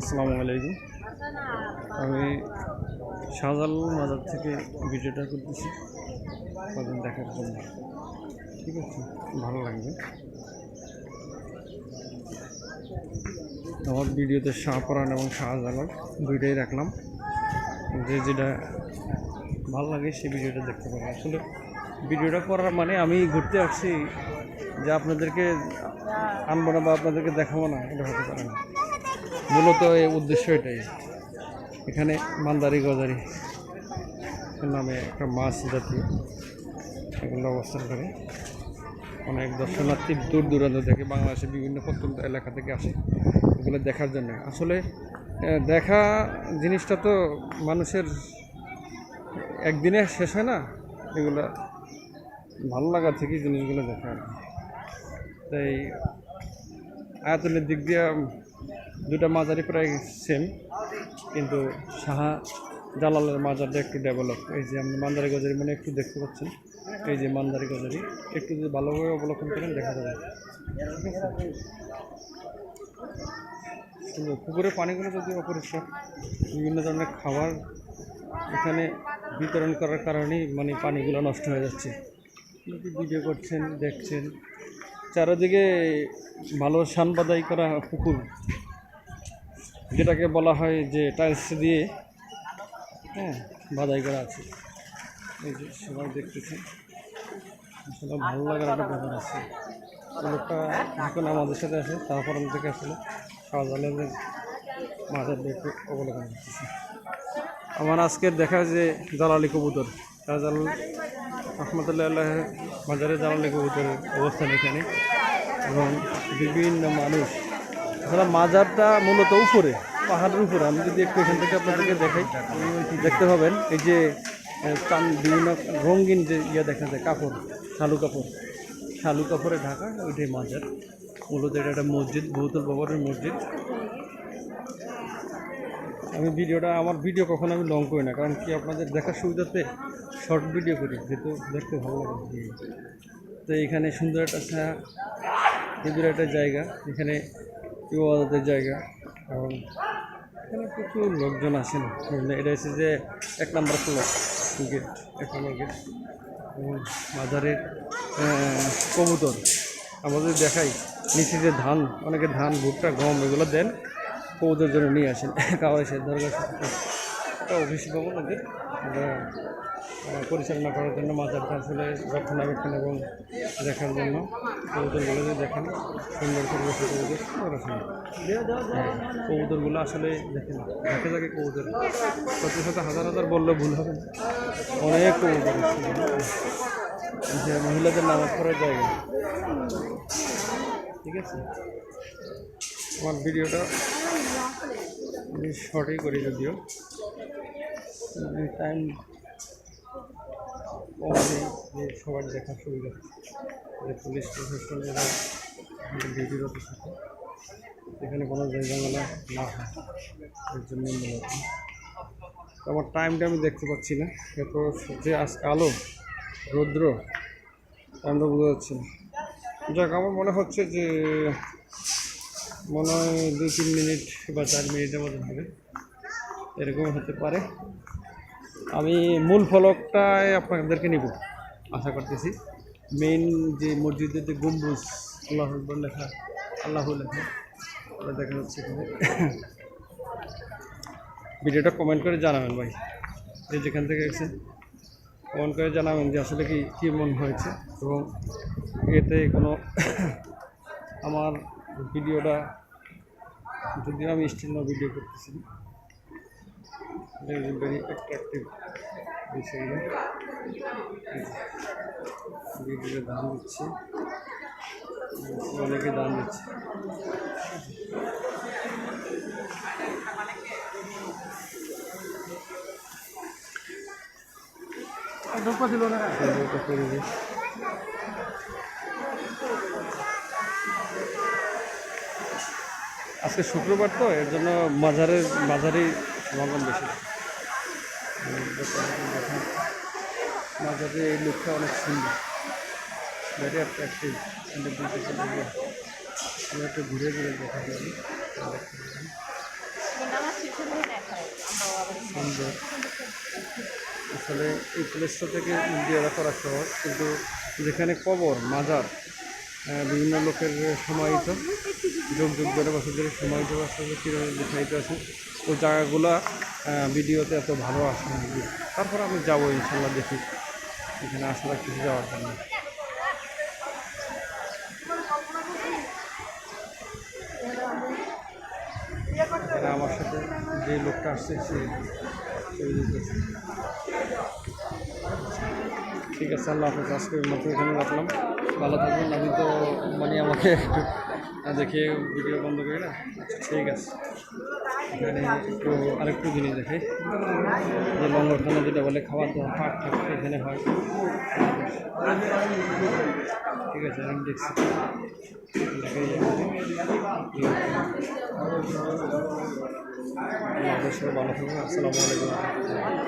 আসসালামু আলাইকুম। আমি শাহজালাল মাজার থেকে ভিডিওটা করতেছি কদিন দেখার জন্য। ঠিক আছে, ভালো লাগবে। আমার ভিডিওতে শাহপরান এবং শাহজালাল দুইটাই রাখলাম, যে যেটা ভালো লাগে সেই ভিডিওটা দেখতে পাবো। আসলে ভিডিওটা করার মানে আমি ঘুরতে আসছি যে আপনাদেরকে আনবো না বা আপনাদেরকে দেখাবো না, এটা হতে পারে না। মূলত এই উদ্দেশ্য এটাই। এখানে মান্দারি গজারি নামে একটা মাছ জাতীয় এগুলো অবস্থান করে। অনেক দর্শনার্থী দূর দূরান্ত থেকে, বাংলাদেশের বিভিন্ন প্রত্যন্ত এলাকা থেকে আসে এগুলো দেখার জন্য। আসলে দেখা জিনিসটা তো মানুষের একদিনে শেষ হয় না, এগুলো ভালো লাগা থেকেই জিনিসগুলো দেখা আর কি। তাই আয়তনের দিক দিয়ে দুটা মাজারই প্রায় সেম, কিন্তু শাহজালালের মাজারটা একটু ডেভেলপ। এই যে আপনি মান্দারি গজারি মানে একটু দেখতে পাচ্ছেন, এই যে মান্দারি গজারি একটু যদি ভালোভাবে অবলোকন করেন দেখা যাবে। সুন্দর পুকুরের পানিগুলো যদি অপরিষ্কার, বিভিন্ন ধরনের খাবার এখানে বিতরণ করার কারণেই মানে পানিগুলো নষ্ট হয়ে যাচ্ছে। ভিডিও করছেন, দেখছেন, চারিদিকে ভালো সানবাদাই করা পুকুর, যেটাকে বলা হয় যে টাইলস দিয়ে বাদাই করা আছে। এই যে সবাই দেখতেছেন, আসলে ভালো লাগার একটা ব্যাপার আছে। লোকটা এখন আমাদের সাথে আছে, তারপর থেকে আসলে শাহজালালের মাজার দেখে অবলোকন করতেছে। আমার আজকের দেখা যে জালালি কবুতর, শাহজালাল রহমতুল্লাহ মাজারে জালালি কবুতরের অবস্থান এখানে, এবং বিভিন্ন মানুষ। আসলে মাজারটা মূলত উপরে, পাহাড়ের উপরে। আমি যদি একটু এখান থেকে আপনাদেরকে দেখাই, দেখতে পাবেন এই যে বিভিন্ন রঙিন যে দেখা যায় কাপড়, শালু কাপড়ে ঢাকা, ওইটাই মাজার। মূলত এটা একটা মসজিদ, বহুতল ভবনের মসজিদ। আমার ভিডিও কখনো আমি লং করি না, কারণ কি আপনাদের দেখার সুবিধাতে শর্ট ভিডিও করি, যেহেতু দেখতে ভালো লাগে। তো এখানে সুন্দর একটা ছায়া, সুন্দর একটা জায়গা, এখানে ইবাদতের জায়গা, এবং এখানে প্রচুর লোকজন আসেন। এটা হচ্ছে যে 1 নম্বর ফ্লোর গেট, 1 নম্বর গেট। এবং মাজারের কবুতর আমাদের দেখাই, নিচে যে ধান, অনেকে ধান, ভুট্টা, গম এগুলো দেন, কবুতর জন্য নিয়ে আসেন খাওয়া এসে দরকার। একটা অফিস ভবন ওদের পরিচালনা করার জন্য মাজারটা আসলে রক্ষণাবেক্ষণ এবং দেখার জন্য কবুতরগুলো দেখেন, সুন্দর পরিবেশে কবুতর সুন্দর। কবুতরগুলো আসলে দেখেন, দেখে থাকে কবুতর সত্যি সাথে হাজার হাজার বললে ভুল হবে না, অনেক কবুতর। যে মহিলাদের নামাজ পড়ার জায়গা। ঠিক আছে, আমার ভিডিওটা আমি শর্টই করি, যদিও টাইম কমাতেই যে সবার দেখার সুবিধা, যে পুলিশ প্রশাসন এরা ডিউটিরত থাকে, এখানে কোনো ঝামেলা না হয়, এর জন্য মূলত। আমার টাইমটা আমি দেখতে পাচ্ছি না, এত যে আজকে আলো রৌদ্র, টাইমটা বোঝা যাচ্ছে না। যাক, আমার মনে হচ্ছে যে মনে হয় 2-3 মিনিট বা 4 মিনিটের মধ্যে হবে, এরকম হতে পারে। আমি মূল ফলকটায় আপনাদেরকে নিব আশা করতেছি। মেইন যে মসজিদের যে গম্বুজ, আল্লাহ আকবার লেখা, আল্লাহ লেখা, ওটা দেখা যাচ্ছে এখানে। ভিডিওটা কমেন্ট করে জানাবেন ভাই, যে যেখান থেকে এসেছেন কমেন্ট করে জানাবেন যে আসলে কী মন হয়েছে, এবং এতে কোনো আমার ভিডিওটা, যদিও আমি স্টিল ভিডিও করতেছি, ভেরি অ্যাট্রাকটিভ বিষয়গুলো। ভিডিওতে দাম দিচ্ছে, অনেকে দাম দিচ্ছে। আজকে শুক্রবার তো, এর জন্য মাঝারি সমাগম বেশি। মাঝারি এই লুকটা অনেক সুন্দর, ভেরি অ্যাট্রাকটিভ। আমি একটু ঘুরে ঘুরে দেখা যাবে। সুন্দর। আসলে এই প্লেসটা থেকে ভিডিওটা করা সহজ, কিন্তু যেখানে কবর মাজার বিভিন্ন লোকের সমাহিত, যুগ যুগ ধরে বছর ধরে সমাহিত আসলে কীভাবে দেখাইতে আছে ওই জায়গাগুলো ভিডিওতে এত ভালো আসে না। তারপর আমি যাবো ইনশাল্লাহ, দেখি এখানে আসলে কিছু যাওয়ার জন্য। আমার সাথে যে লোকটা আসছে সে ছবি দিতেছে। ঠিক আছে, আল্লাহ হাফেজ। আজকে মতো এখানে রাখলাম, ভালো থাকবেন। আমি তো মানে আমাকে একটু দেখে ভিডিও বন্ধ করি না। ঠিক আছে, এখানে একটু আরেকটু জিনিস দেখে, যে লঙ্গরখানা যেটা বলে খাবার দাবার পাট থাকে এখানে হয়। ঠিক আছে, আমি দেখছি ভালো থাকবেন। আসসালামু আলাইকুম।